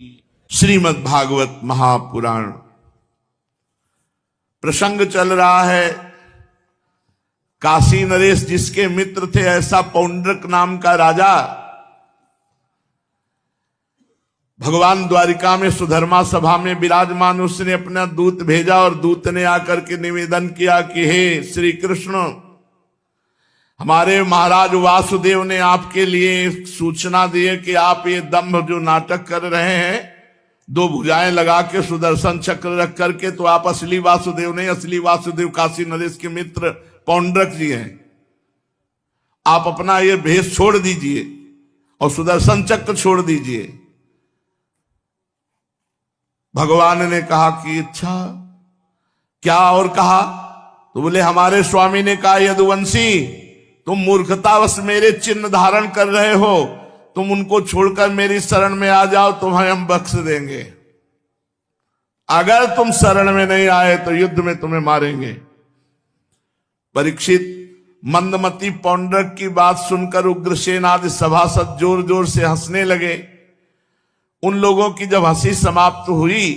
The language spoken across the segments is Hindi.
श्रीमद् भागवत महापुराण प्रसंग चल रहा है। काशी नरेश जिसके मित्र थे, ऐसा पौंड्रक नाम का राजा भगवान द्वारिका में सुधर्मा सभा में विराजमान, उसने अपना दूत भेजा और दूत ने आकर के निवेदन किया कि हे श्री कृष्ण, हमारे महाराज वासुदेव ने आपके लिए सूचना दी है कि आप ये दंभ जो नाटक कर रहे हैं, दो भुजाएं लगा के सुदर्शन चक्र रख करके, तो आप असली वासुदेव नहीं, असली वासुदेव काशी नरेश के मित्र पौंड्रक जी हैं। आप अपना ये भेष छोड़ दीजिए और सुदर्शन चक्र छोड़ दीजिए। भगवान ने कहा कि अच्छा क्या और कहा? तो बोले हमारे स्वामी ने कहा, यदुवंशी, तुम मूर्खतावश मेरे चिन्ह धारण कर रहे हो, तुम उनको छोड़कर मेरी शरण में आ जाओ, तुम्हें हम बख्श देंगे। अगर तुम शरण में नहीं आए तो युद्ध में तुम्हें मारेंगे। परीक्षित मंदमती पौंड्रक की बात सुनकर उग्रसेन आदि सभासद जोर जोर से हंसने लगे। उन लोगों की जब हंसी समाप्त हुई,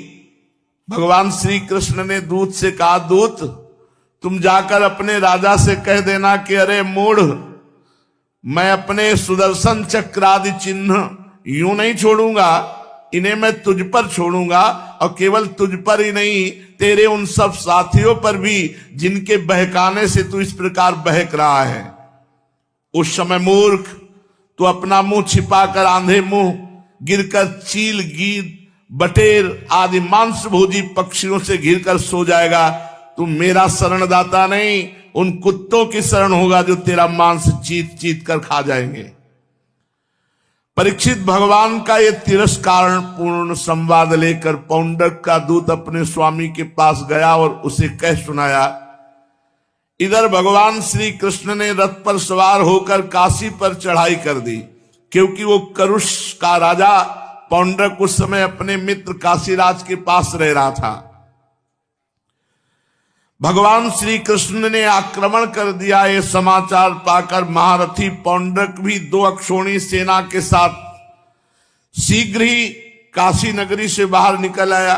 भगवान श्री कृष्ण ने दूत से कहा, दूत तुम जाकर अपने राजा से कह देना कि अरे मूढ़, मैं अपने सुदर्शन चक्र आदि चिन्ह यूं नहीं छोड़ूंगा, इन्हें मैं तुझ पर छोड़ूंगा, और केवल तुझ पर ही नहीं, तेरे उन सब साथियों पर भी जिनके बहकाने से तू इस प्रकार बहक रहा है। उस समय मूर्ख, तू अपना मुंह छिपाकर आंधे मुंह गिरकर चील, गीद, बटेर आदि मांस भोजी पक्षियों से घिरकर सो जाएगा। तू मेरा शरणदाता नहीं, उन कुत्तों की शरण होगा जो तेरा मांस चीत चीत कर खा जाएंगे। परीक्षित भगवान का ये तिरस्कार पूर्ण संवाद लेकर पौंड्रक का दूत अपने स्वामी के पास गया और उसे कह सुनाया। इधर भगवान श्री कृष्ण ने रथ पर सवार होकर काशी पर चढ़ाई कर दी, क्योंकि वो करुष का राजा पौंड्रक उस समय अपने मित्र काशीराज के पास रह रहा था। भगवान श्री कृष्ण ने आक्रमण कर दिया। ये समाचार पाकर महारथी पौंड्रक भी दो अक्षोणी सेना के साथ शीघ्र ही काशी नगरी से बाहर निकल आया।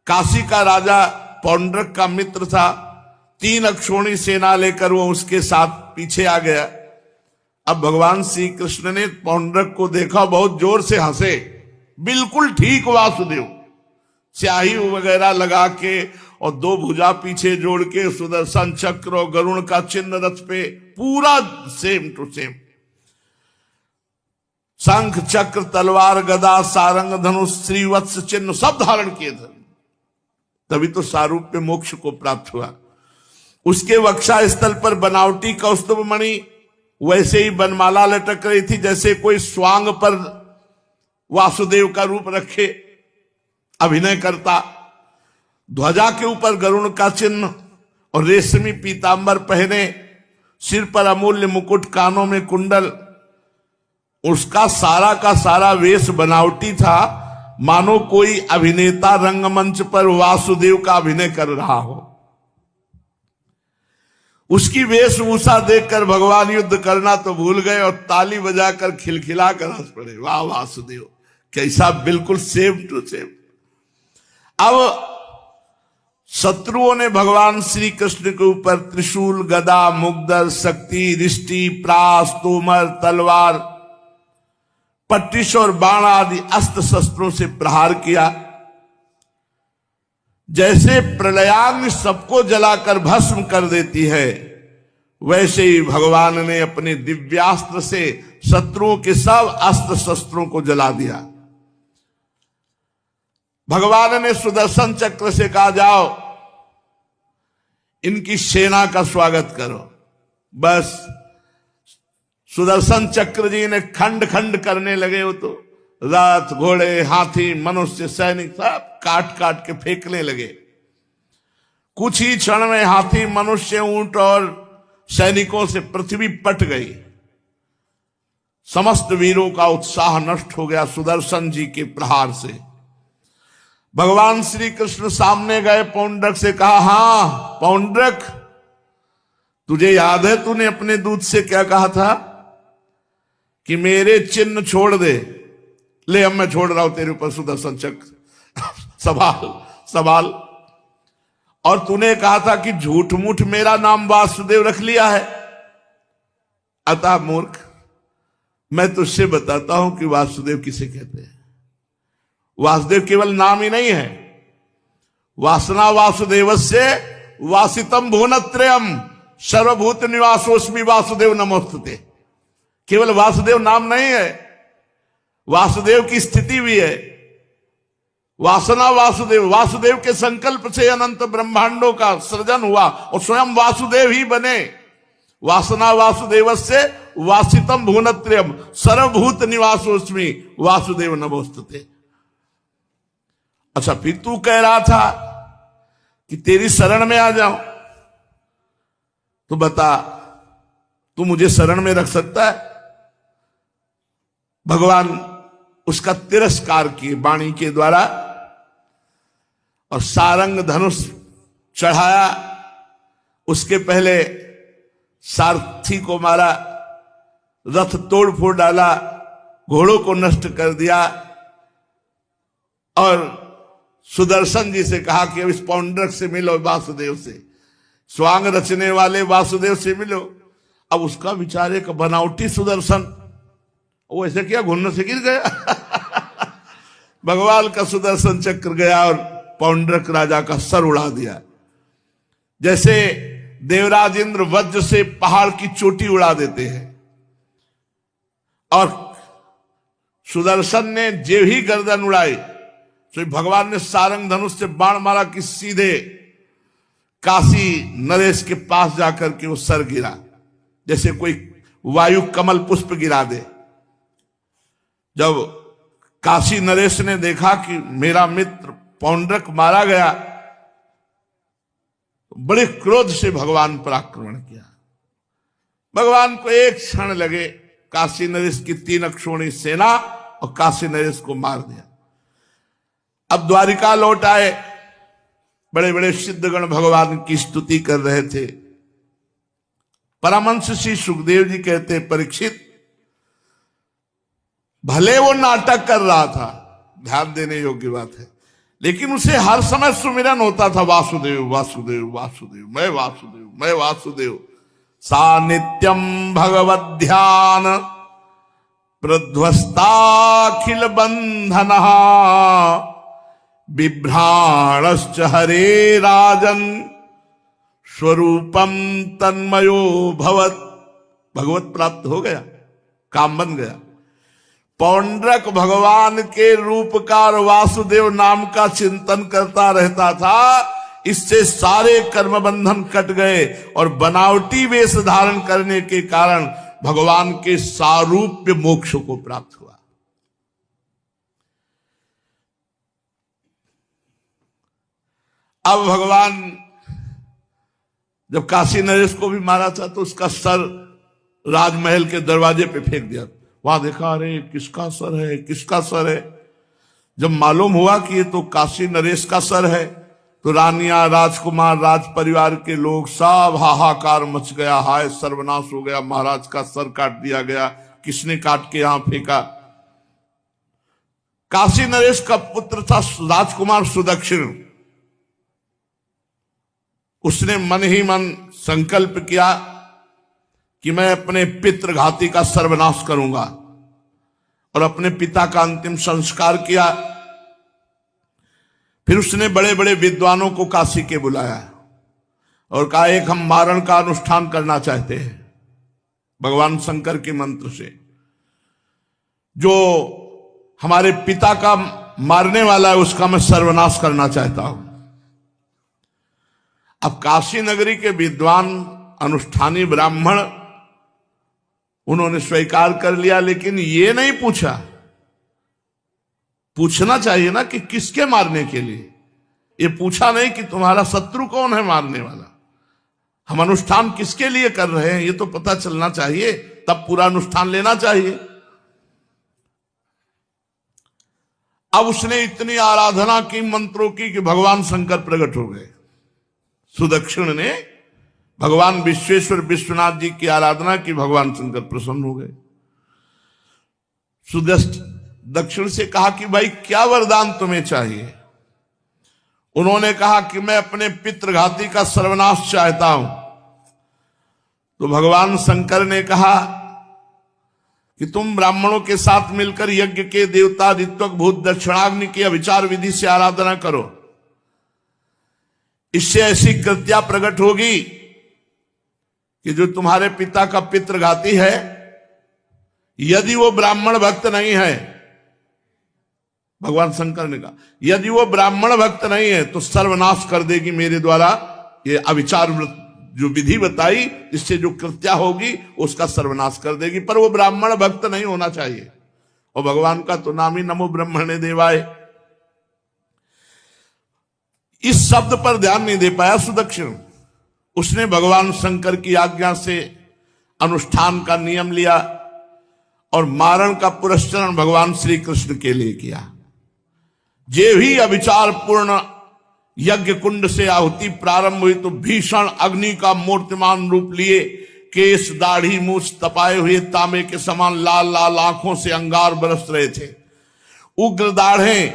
काशी का राजा पौंड्रक का मित्र था। 3 अक्षोणी सेना लेकर वो उसके साथ पीछे आ गया। अब भगवान श्री कृष्ण ने पौंड्रक को देखा, बहुत जोर से हंसे, बिल्कुल ठीक वासुदेव, स्याही वगैरह लगा के और 2 भुजा पीछे जोड़ के, सुदर्शन चक्र और गरुण का चिन्ह रथ पे, पूरा सेम टू सेम, शंख चक्र तलवार गदा सारंग धनुष श्रीवत्स चिन्ह सब धारण किए थे। तभी तो सारूप्य मोक्ष को प्राप्त हुआ। उसके वक्षा स्थल पर बनावटी कौस्तुभ मणि वैसे ही बनमाला लटक रही थी, जैसे कोई स्वांग पर वासुदेव का रूप रखे अभिनय करता। ध्वजा के ऊपर गरुण का चिन्ह और रेशमी पीतांबर पहने, सिर पर अमूल्य मुकुट, कानों में कुंडल। उसका सारा का सारा वेश बनावटी था, मानो कोई अभिनेता रंगमंच पर वासुदेव का अभिनय कर रहा हो। उसकी वेशभूषा देखकर भगवान युद्ध करना तो भूल गए और ताली बजाकर खिलखिलाकर हंस पड़े। वाह वासुदेव, कैसा बिल्कुल सेम टू सेम। अब शत्रुओं ने भगवान श्री कृष्ण के ऊपर त्रिशूल, गदा, मुग्दर, शक्ति, रिष्टि, प्रास, तोमर, तलवार, पट्टिश और बाण आदि अस्त्र शस्त्रों से प्रहार किया। जैसे प्रलयाग्नि सबको जलाकर भस्म कर देती है, वैसे ही भगवान ने अपने दिव्यास्त्र से शत्रुओं के सब अस्त्र शस्त्रों को जला दिया। भगवान ने सुदर्शन चक्र से कहा, जाओ इनकी सेना का स्वागत करो। बस सुदर्शन चक्र जी ने खंड खंड करने लगे। वो तो रथ, घोड़े, हाथी, मनुष्य, सैनिक सब काट काट के फेंकने लगे। कुछ ही क्षण में हाथी, मनुष्य, ऊंट और सैनिकों से पृथ्वी पट गई। समस्त वीरों का उत्साह नष्ट हो गया सुदर्शन जी के प्रहार से। भगवान श्री कृष्ण सामने गए, पौंड्रक से कहा, हां पौंड्रक, तुझे याद है तूने अपने दूत से क्या कहा था कि मेरे चिन्ह छोड़ दे, ले अब मैं छोड़ रहा हूं तेरे ऊपर सुदर्शन चक्र। सवाल सवाल। और तूने कहा था कि झूठ मूठ मेरा नाम वासुदेव रख लिया है। अतः मूर्ख, मैं तुझसे बताता हूं कि वासुदेव किसे कहते हैं। वासुदेव केवल नाम ही नहीं है। वासना वासुदेवस्य वासितम भुवनत्रयम् सर्वभूत निवासोस्मि वासुदेव नमोस्तुते। केवल वासुदेव नाम नहीं है, वासुदेव की स्थिति भी है। वासना वासुदेव, वासुदेव के संकल्प से अनंत ब्रह्मांडों का सृजन हुआ और स्वयं वासुदेव ही बने। वासना वासुदेवस्य वासितम भुवनत्रयम् सर्वभूत निवासोस्मि वासुदेव नमोस्तुते। अच्छा, फिर तू कह रहा था कि तेरी शरण में आ जाऊं, तो बता, तू मुझे शरण में रख सकता है? भगवान उसका तिरस्कार किए वाणी के द्वारा और सारंग धनुष चढ़ाया। उसके पहले सारथी को मारा, रथ तोड़ फोड़ डाला, घोड़ों को नष्ट कर दिया और सुदर्शन जी से कहा कि अब इस पौंड्रक से मिलो, वासुदेव से, स्वांग रचने वाले वासुदेव से मिलो। अब उसका विचार एक बनावटी सुदर्शन, वो ऐसे किया, घुन्नों से गिर गया। भगवान का सुदर्शन चक्र गया और पौंड्रक राजा का सर उड़ा दिया। जैसे देवराज इंद्र वज्र से पहाड़ की चोटी उड़ा देते हैं, और सुदर्शन ने जे ही गर्दन उड़ाई तो भगवान ने सारंग धनुष से बाण मारा कि सीधे काशी नरेश के पास जाकर के वो सर गिरा, जैसे कोई वायु कमल पुष्प गिरा दे। जब काशी नरेश ने देखा कि मेरा मित्र पौंड्रक मारा गया, बड़े क्रोध से भगवान पर आक्रमण किया। भगवान को एक क्षण लगे, काशी नरेश की 3 अक्षोणी सेना और काशी नरेश को मार दिया। अब द्वारिका लौट आए, बड़े बड़े सिद्धगण भगवान की स्तुति कर रहे थे। परमहंस श्री सुखदेव जी कहते, परीक्षित, भले वो नाटक कर रहा था, ध्यान देने योग्य बात है, लेकिन उसे हर समय सुमिरन होता था, वासुदेव वासुदेव वासुदेव, मैं वासुदेव मैं वासुदेव। सा नित्यम भगवद ध्यान प्रध्वस्ताखिल बंधनः बिभ्राणश्च हरे राजन स्वरूपम तन्मयो भवत। भगवत प्राप्त हो गया, काम बन गया। पौंड्रक भगवान के रूपकार वासुदेव नाम का चिंतन करता रहता था, इससे सारे कर्म बंधन कट गए और बनावटी वेश धारण करने के कारण भगवान के सारूप्य मोक्ष को प्राप्त हुआ। अब भगवान जब काशी नरेश को भी मारा था तो उसका सर राजमहल के दरवाजे पे फेंक दिया। वहां देखा, अरे किसका सर है, किसका सर है। जब मालूम हुआ कि ये तो काशी नरेश का सर है, तो रानियां, राजकुमार, राज परिवार के लोग सब हाहाकार मच गया, हाय सर्वनाश हो गया, महाराज का सर काट दिया गया, किसने काट के यहां फेंका। काशी नरेश का पुत्र था राजकुमार सुदक्षिण। उसने मन ही मन संकल्प किया कि मैं अपने पितृघाती का सर्वनाश करूंगा, और अपने पिता का अंतिम संस्कार किया। फिर उसने बड़े बड़े विद्वानों को काशी के बुलाया और कहा, एक हम मारण का अनुष्ठान करना चाहते हैं भगवान शंकर के मंत्र से। जो हमारे पिता का मारने वाला है उसका मैं सर्वनाश करना चाहता हूं। अब काशी नगरी के विद्वान अनुष्ठानी ब्राह्मण उन्होंने स्वीकार कर लिया, लेकिन ये नहीं पूछा, पूछना चाहिए ना कि किसके मारने के लिए। ये पूछा नहीं कि तुम्हारा शत्रु कौन है मारने वाला, हम अनुष्ठान किसके लिए कर रहे हैं, ये तो पता चलना चाहिए, तब पूरा अनुष्ठान लेना चाहिए। अब उसने इतनी आराधना की, मंत्रों की, कि भगवान शंकर प्रकट हो गए। सुदक्षिण ने भगवान विश्वेश्वर विश्वनाथ जी की आराधना की, भगवान शंकर प्रसन्न हो गए। दक्षिण से कहा कि भाई क्या वरदान तुम्हें चाहिए। उन्होंने कहा कि मैं अपने पितृघाती का सर्वनाश चाहता हूं। तो भगवान शंकर ने कहा कि तुम ब्राह्मणों के साथ मिलकर यज्ञ के देवता ऋत्वक भूत दक्षिणाग्नि की अविचार विधि से आराधना करो। इससे ऐसी कृत्या प्रकट होगी कि जो तुम्हारे पिता का पितृघाती है, यदि वो ब्राह्मण भक्त नहीं है, भगवान शंकर ने कहा यदि वो ब्राह्मण भक्त नहीं है तो सर्वनाश कर देगी मेरे द्वारा। ये अविचार जो विधि बताई, इससे जो कृत्या होगी उसका सर्वनाश कर देगी, पर वो ब्राह्मण भक्त नहीं होना चाहिए। और भगवान का तो नाम ही नमो ब्रह्मणे देवाय। इस शब्द पर ध्यान नहीं दे पाया सुदक्षिण। उसने भगवान शंकर की आज्ञा से अनुष्ठान का नियम लिया और मारण का पुरस्चरण भगवान श्री कृष्ण के लिए किया। जे भी अविचार पूर्ण यज्ञ कुंड से आहुति प्रारंभ हुई तो भीषण अग्नि का मूर्तिमान रूप लिए केस दाढ़ी मूछ तपाए हुए तांबे के समान लाल लाल आंखों से अंगार बरस रहे थे। उग्र दाढ़ें,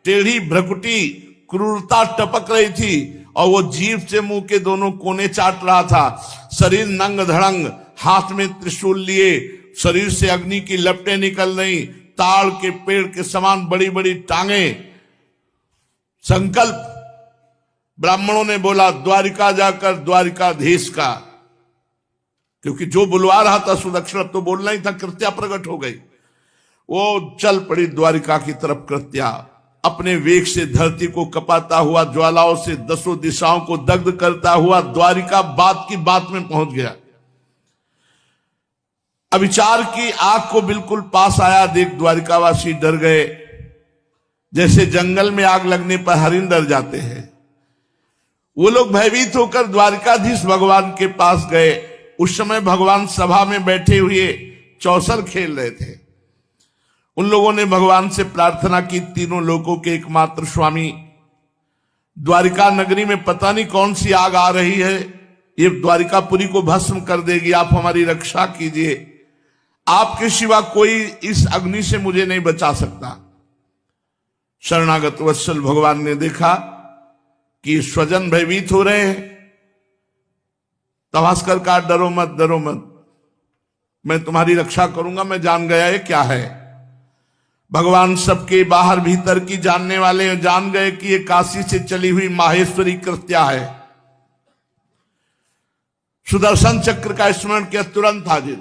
टेढ़ी भ्रकुटी, क्रूरता टपक रही थी और वो जीभ से मुंह के दोनों कोने चाट रहा था। शरीर नंग धड़ंग, हाथ में त्रिशूल लिए, शरीर से अग्नि की लपटें निकल रही, ताड़ के पेड़ के समान बड़ी बड़ी टांगे। संकल्प ब्राह्मणों ने बोला द्वारिका जाकर द्वारिकाधीश का, क्योंकि जो बुलवा रहा था सुदक्षिण अब तो बोलना ही था। कृत्या प्रकट हो गई। वो चल पड़ी द्वारिका की तरफ। कृत्या अपने वेग से धरती को कपाता हुआ, ज्वालाओं से दसों दिशाओं को दग्ध करता हुआ द्वारिका बात की बात में पहुंच गया। अविचार की आग को बिल्कुल पास आया देख द्वारिकावासी डर गए, जैसे जंगल में आग लगने पर हरिण डर जाते हैं। वो लोग भयभीत होकर द्वारिकाधीश भगवान के पास गए। उस समय भगवान सभा में बैठे हुए चौसर खेल रहे थे। उन लोगों ने भगवान से प्रार्थना की, तीनों लोकों के एकमात्र स्वामी, द्वारिका नगरी में पता नहीं कौन सी आग आ रही है, ये द्वारिकापुरी को भस्म कर देगी, आप हमारी रक्षा कीजिए। आपके सिवा कोई इस अग्नि से मुझे नहीं बचा सकता। शरणागत वत्सल भगवान ने देखा कि स्वजन भयभीत हो रहे हैं। तवास्कर का डरो मत, डरो मत, मैं तुम्हारी रक्षा करूंगा, मैं जान गया ये क्या है। भगवान सबके बाहर भीतर की जानने वाले जान गए कि ये काशी से चली हुई माहेश्वरी कृत्या है। सुदर्शन चक्र का स्मरण किया, तुरंत हाजिर।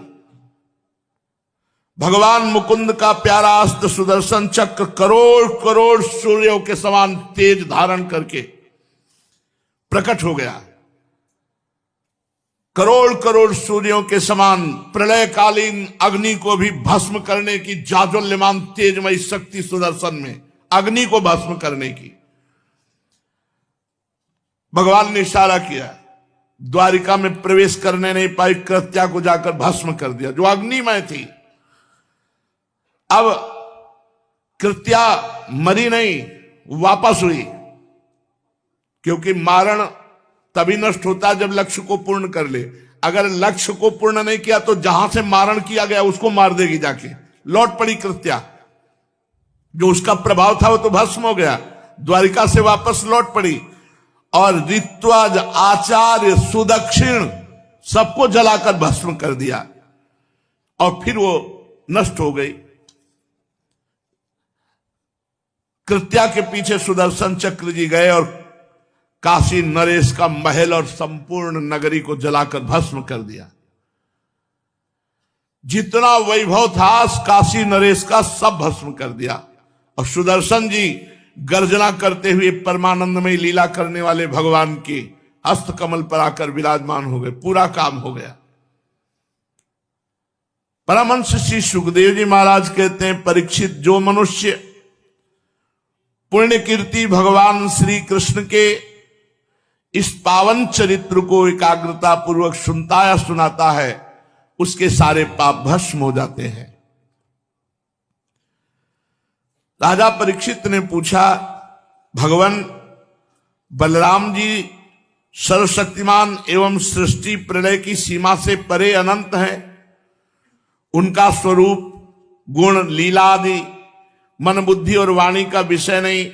भगवान मुकुंद का प्यारा अस्त्र सुदर्शन चक्र करोड़ करोड़ सूर्यों के समान तेज धारण करके प्रकट हो गया। करोड़ करोड़ सूर्यों के समान प्रलयकालीन अग्नि को भी भस्म करने की जाज्वल्यमान तेजमयी शक्ति सुदर्शन में, अग्नि को भस्म करने की। भगवान ने इशारा किया, द्वारिका में प्रवेश करने नहीं पाई, कृत्या को जाकर भस्म कर दिया जो अग्निमय थी। अब कृत्या मरी नहीं, वापस हुई, क्योंकि मारण तभी नष्ट होता जब लक्ष्य को पूर्ण कर ले। अगर लक्ष्य को पूर्ण नहीं किया तो जहां से मारण किया गया उसको मार देगी जाके। लौट पड़ी कृत्या, जो उसका प्रभाव था वो तो भस्म हो गया, द्वारिका से वापस लौट पड़ी और ऋत्वज, आचार्य, सुदक्षिण सबको जलाकर भस्म कर दिया और फिर वो नष्ट हो गई। कृत्या के पीछे सुदर्शन चक्र जी गए और काशी नरेश का महल और संपूर्ण नगरी को जलाकर भस्म कर दिया। जितना वैभव था काशी नरेश का सब भस्म कर दिया। और सुदर्शन जी गर्जना करते हुए परमानंदमय लीला करने वाले भगवान की हस्त कमल पर आकर विराजमान हो गए। पूरा काम हो गया। परमहंस श्री सुखदेव जी महाराज कहते हैं, परीक्षित, जो मनुष्य पुण्य कीर्ति भगवान श्री कृष्ण के इस पावन चरित्र को एकाग्रता पूर्वक सुनता या सुनाता है, उसके सारे पाप भस्म हो जाते हैं। राजा परीक्षित ने पूछा, भगवान बलराम जी सर्वशक्तिमान एवं सृष्टि प्रलय की सीमा से परे अनंत है, उनका स्वरूप, गुण, लीला आदि मन बुद्धि और वाणी का विषय नहीं,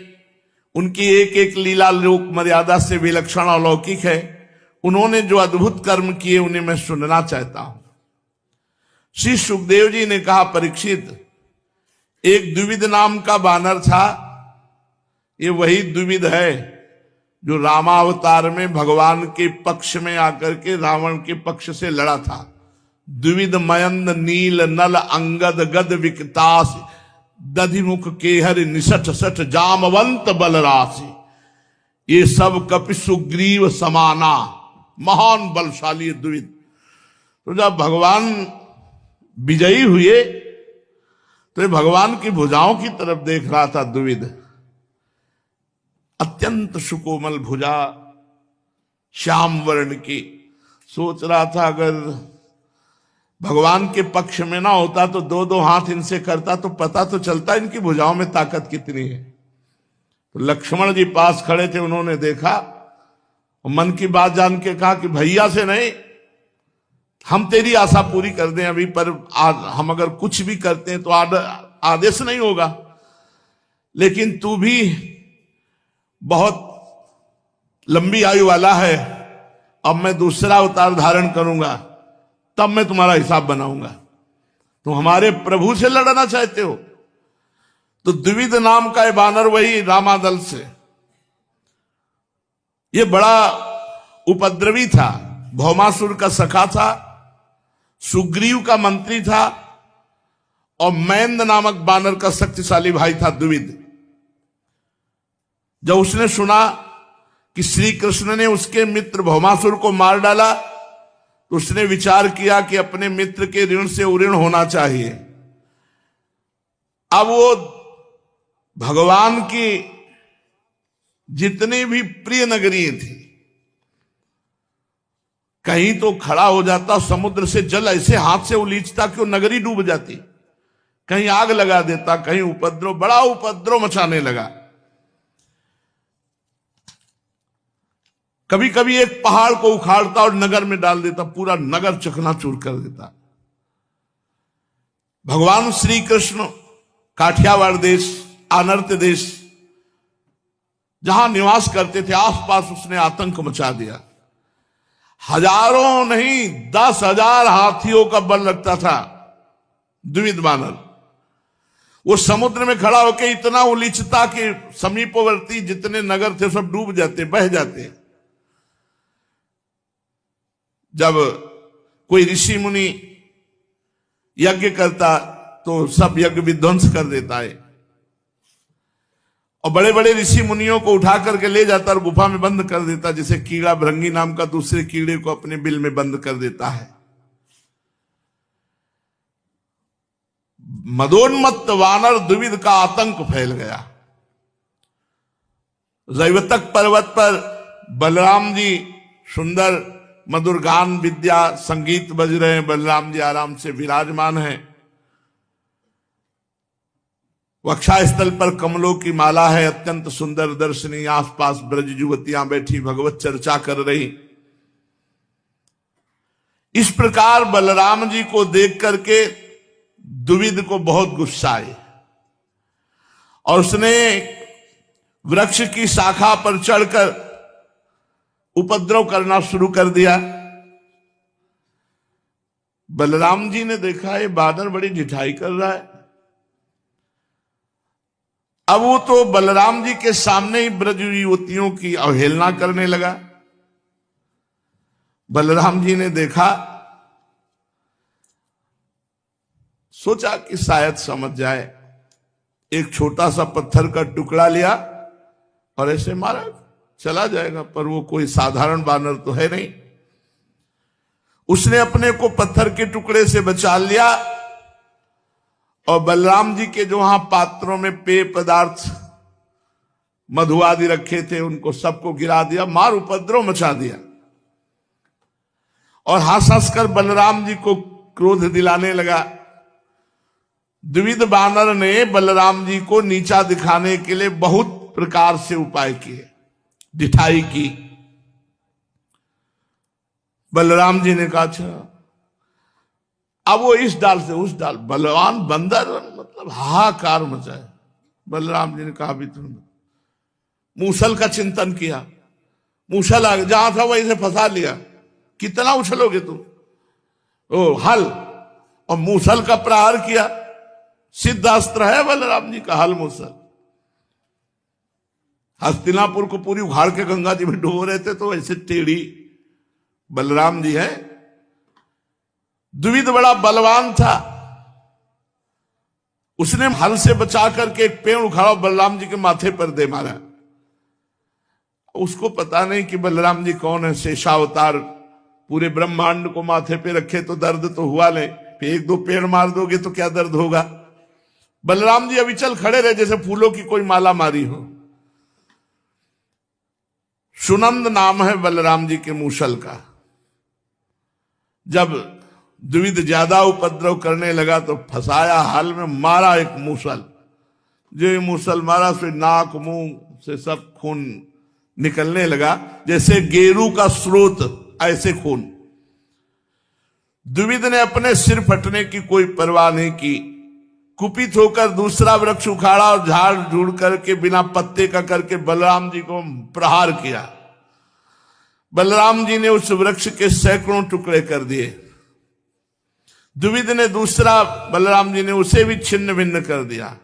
उनकी एक एक लीला लोक मर्यादा से विलक्षण अलौकिक है। उन्होंने जो अद्भुत कर्म किए उन्हें मैं सुनना चाहता हूं। श्री सुखदेव जी ने कहा, परीक्षित, एक द्विविद नाम का बानर था। ये वही द्विविद है जो रामावतार में भगवान के पक्ष में आकर के रावण के पक्ष से लड़ा था। द्विविद मयंद नील नल अंगद गद विकतास दधिमुख केहर निसठ सठ जामवंत बलराशि। ये सब कपि सुग्रीव समाना, महान बलशाली द्विविद। तो जब भगवान विजयी हुए तो ये भगवान की भुजाओं की तरफ देख रहा था द्विविद। अत्यंत सुकोमल भुजा, श्याम वर्ण की। सोच रहा था अगर भगवान के पक्ष में ना होता तो दो दो हाथ इनसे करता तो पता तो चलता इनकी भुजाओं में ताकत कितनी है। तो लक्ष्मण जी पास खड़े थे, उन्होंने देखा और मन की बात जान के कहा कि भैया से नहीं, हम तेरी आशा पूरी कर दें अभी, पर हम अगर कुछ भी करते हैं तो आदेश नहीं होगा, लेकिन तू भी बहुत लंबी आयु वाला है, अब मैं दूसरा अवतार धारण करूंगा, तब मैं तुम्हारा हिसाब बनाऊंगा। तुम हमारे प्रभु से लड़ना चाहते हो? तो द्विविद नाम का बानर वही रामादल से, ये बड़ा उपद्रवी था, भौमासुर का सखा था, सुग्रीव का मंत्री था और मैंद नामक बानर का शक्तिशाली भाई था द्विविद। जब उसने सुना कि श्री कृष्ण ने उसके मित्र भौमासुर को मार डाला तो उसने विचार किया कि अपने मित्र के ऋण से उऋण होना चाहिए। अब वो भगवान की जितनी भी प्रिय नगरी थी, कहीं तो खड़ा हो जाता, समुद्र से जल ऐसे हाथ से उलीचता कि वो नगरी डूब जाती, कहीं आग लगा देता, कहीं उपद्रव, बड़ा उपद्रव मचाने लगा। कभी कभी एक पहाड़ को उखाड़ता और नगर में डाल देता, पूरा नगर चकनाचूर कर देता। भगवान श्री कृष्ण काठियावाड़ देश, आनर्त देश जहां निवास करते थे, आसपास उसने आतंक मचा दिया। हजारों नहीं 10,000 हाथियों का बल रखता था द्विविद बानर। वो समुद्र में खड़ा होकर इतना उलीचता कि समीपवर्ती जितने नगर थे सब डूब जाते, बह जाते। जब कोई ऋषि मुनि यज्ञ करता तो सब यज्ञ विध्वंस कर देता है और बड़े बड़े ऋषि मुनियों को उठा करके ले जाता और गुफा में बंद कर देता, जैसे कीड़ा भृंगी नाम का दूसरे कीड़े को अपने बिल में बंद कर देता है। मदोन्मत्त वानर द्विविद का आतंक फैल गया। रैवतक पर्वत पर बलराम जी सुंदर मधुर गान विद्या संगीत बज रहे हैं, बलराम जी आराम से विराजमान हैं। वक्षास्थल पर कमलों की माला है, अत्यंत सुंदर दर्शनी। आसपास ब्रज युवतियां बैठी भगवत चर्चा कर रही। इस प्रकार बलराम जी को देख करके द्विविद को बहुत गुस्सा आए और उसने वृक्ष की शाखा पर चढ़कर उपद्रव करना शुरू कर दिया। बलराम जी ने देखा ये बानर बड़ी ढिठाई कर रहा है। अब वो तो बलराम जी के सामने ही ब्रज युवतियों की अवहेलना करने लगा। बलराम जी ने देखा, सोचा कि शायद समझ जाए, एक छोटा सा पत्थर का टुकड़ा लिया और ऐसे मारा, चला जाएगा। पर वो कोई साधारण बानर तो है नहीं। उसने अपने को पत्थर के टुकड़े से बचा लिया और बलराम जी के जो वहां पात्रों में पेय पदार्थ मधु आदि रखे थे उनको सबको गिरा दिया, मार उपद्रव मचा दिया। और हंस हंस कर बलराम जी को क्रोध दिलाने लगा। द्विविद बानर ने बलराम जी को नीचा दिखाने के लिए बहुत प्रकार से उपाय किए, ढिठाई की। बलराम जी ने कहा अच्छा। अब वो इस डाल से उस डाल, बलवान बंदर मतलब हाहाकार मचाए, बलराम जी ने कहा भी तुम मूसल का चिंतन किया, मूसल आ जहां था वहीं से फंसा लिया, कितना उछलोगे तुम, ओ हल, और मूसल का प्रहार किया। सिद्ध अस्त्र है बलराम जी का हल मूसल। हस्तिनापुर को पूरी उखाड़ के गंगा जी में डुबो रहे थे, तो ऐसे टेढ़ी बलराम जी है। द्विविद बड़ा बलवान था, उसने हल से बचा करके एक पेड़ उखाड़ा, बलराम जी के माथे पर दे मारा। उसको पता नहीं कि बलराम जी कौन है, शेषावतार, पूरे ब्रह्मांड को माथे पे रखे तो दर्द तो हुआ नहीं, फिर एक दो पेड़ मार दोगे तो क्या दर्द होगा। बलराम जी अविचल खड़े रहे जैसे फूलों की कोई माला मारी हो। सुनंद नाम है बलराम जी के मूसल का। जब द्विविद ज्यादा उपद्रव करने लगा तो फंसाया हाल में, मारा एक मूसल। जो ये मूसल मारा फिर नाक मुंह से सब खून निकलने लगा, जैसे गेरू का स्रोत ऐसे खून। द्विविद ने अपने सिर फटने की कोई परवाह नहीं की, कुपित होकर दूसरा वृक्ष उखाड़ा और झाड़ झूड़ करके बिना पत्ते का करके बलराम जी को प्रहार किया। बलराम जी ने उस वृक्ष के सैकड़ों टुकड़े कर दिए। द्विविद ने दूसरा, बलराम जी ने उसे भी छिन्न भिन्न कर दिया।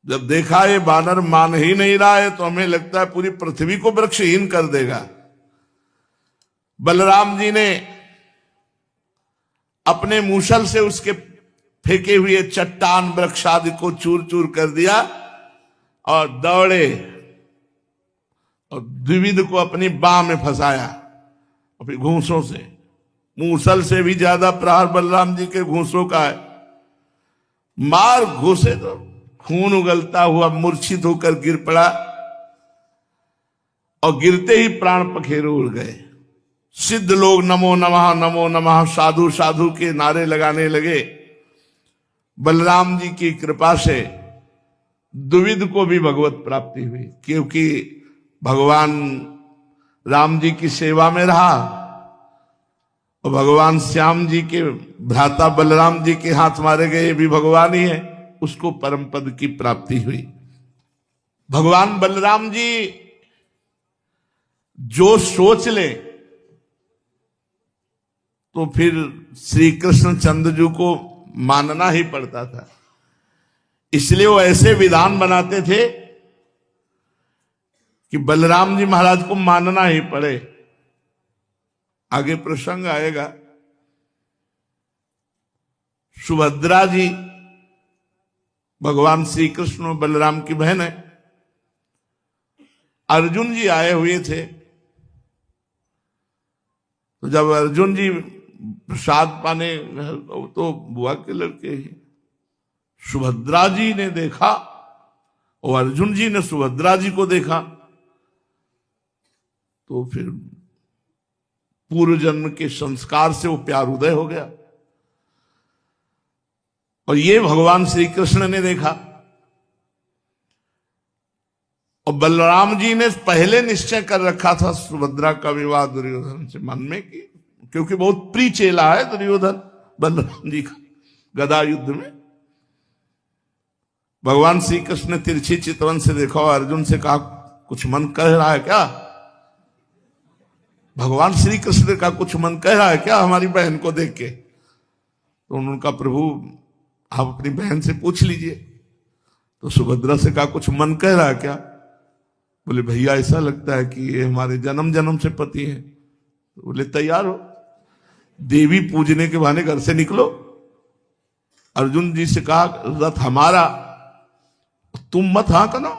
जब देखा ये बानर मान ही नहीं रहा है तो हमें लगता है पूरी पृथ्वी को वृक्षहीन कर देगा। बलराम जी ने अपने मूसल से उसके फेंके हुए चट्टान वृक्ष आदि को चूर चूर कर दिया और दौड़े और द्विविद को अपनी बाह में फंसाया और फिर घूंसों से, मूसल से भी ज्यादा प्रहार बलराम जी के घूंसों का है। मार घूसे तो खून उगलता हुआ मूर्छित होकर गिर पड़ा और गिरते ही प्राण पखेरु उड़ गए। सिद्ध लोग नमो नमः साधु साधु के नारे लगाने लगे। बलराम जी की कृपा से द्विविद को भी भगवत प्राप्ति हुई, क्योंकि भगवान राम जी की सेवा में रहा और भगवान श्याम जी के भ्राता बलराम जी के हाथ मारे गए, ये भी भगवान ही है, उसको परम पद की प्राप्ति हुई। भगवान बलराम जी जो सोच ले तो फिर श्री कृष्ण चंद्रजू को मानना ही पड़ता था। इसलिए वो ऐसे विधान बनाते थे कि बलराम जी महाराज को मानना ही पड़े। आगे प्रसंग आएगा। सुभद्रा जी भगवान श्री कृष्ण और बलराम की बहन है। अर्जुन जी आए हुए थे, तो जब अर्जुन जी प्रसाद पाने तो बुआ के लड़के ही, सुभद्रा जी ने देखा और अर्जुन जी ने सुभद्रा जी को देखा, तो फिर पूर्व जन्म के संस्कार से वो प्यार उदय हो गया। और ये भगवान श्री कृष्ण ने देखा और बलराम जी ने पहले निश्चय कर रखा था सुभद्रा का विवाह दुर्योधन से मन में, कि क्योंकि बहुत प्रिय चेला है दुर्योधन बलराम जी का गदा युद्ध में। भगवान श्री कृष्ण ने तिरछी चितवन से देखा और अर्जुन से कहा, कुछ मन कह रहा है क्या? भगवान श्री कृष्ण का कुछ मन कह रहा है क्या हमारी बहन को देख के? तो उन्होंने कहा, प्रभु आप अपनी बहन से पूछ लीजिए। तो सुभद्रा से कहा, कुछ मन कह रहा है क्या? बोले, भैया ऐसा लगता है कि ये हमारे जन्म जन्म से पति हैं। तो बोले, तैयार हो, देवी पूजने के बहाने घर से निकलो। अर्जुन जी से कहा, रथ हमारा, तुम मत हाँ करो।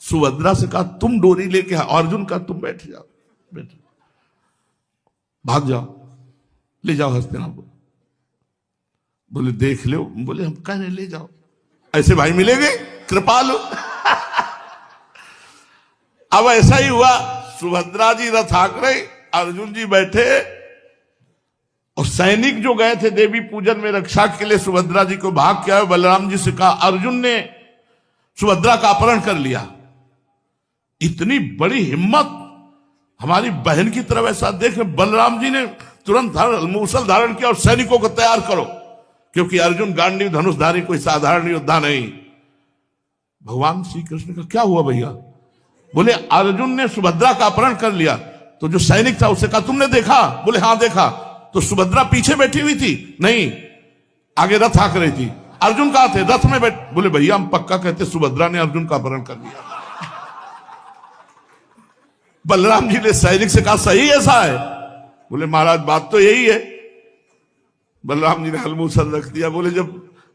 सुभद्रा से कहा, तुम डोरी लेके, अर्जुन का तुम बैठ जाओ, बैठ भाग जाओ, ले जाओ हस्तिनापुर। बोले, देख लो। बोले, हम कह रहे ले जाओ, ऐसे भाई मिलेंगे कृपालु। अब ऐसा ही हुआ, सुभद्रा जी रथ हाँक रहे, अर्जुन जी बैठे और सैनिक जो गए थे देवी पूजन में रक्षा के लिए सुभद्रा जी को भाग के आए। बलराम जी से कहा, अर्जुन ने सुभद्रा का अपहरण कर लिया। इतनी बड़ी हिम्मत हमारी बहन की तरफ, ऐसा देख बलराम जी ने तुरंत मूसल धारण किया और सैनिकों को तैयार करो, क्योंकि अर्जुन गांडीव धनुषधारी कोई साधारण योद्धा नहीं। भगवान श्री कृष्ण का क्या हुआ भैया? बोले अर्जुन ने सुभद्रा का अपहरण कर लिया। तो जो सैनिक था उसे कहा तुमने देखा? बोले हाँ देखा। तो सुभद्रा पीछे बैठी हुई थी? नहीं, आगे रथ हाक रही थी। अर्जुन कहाँ थे? रथ में बैठ। बोले भैया हम पक्का कहते सुभद्रा ने अर्जुन का अपहरण कर लिया। बलराम जी ने सैनिक से कहा सही ऐसा है? बोले महाराज बात तो यही है। बलराम जी ने हलमू सर रख दिया। बोले जब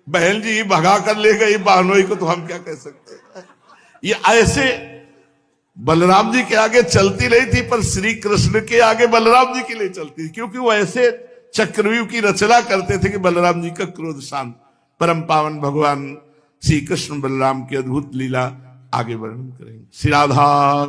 बहन जी भगा कर ले गई बहनोई को तो हम क्या कह सकते हैं। ये ऐसे बलराम जी के आगे चलती नहीं थी, पर श्री कृष्ण के आगे बलराम जी के लिए चलती थी, क्योंकि वो ऐसे चक्रव्यूह की रचना करते थे कि बलराम जी का क्रोध शांत। परम पावन भगवान श्री कृष्ण बलराम की अद्भुत लीला आगे वर्णन करेंगे। श्री राधा।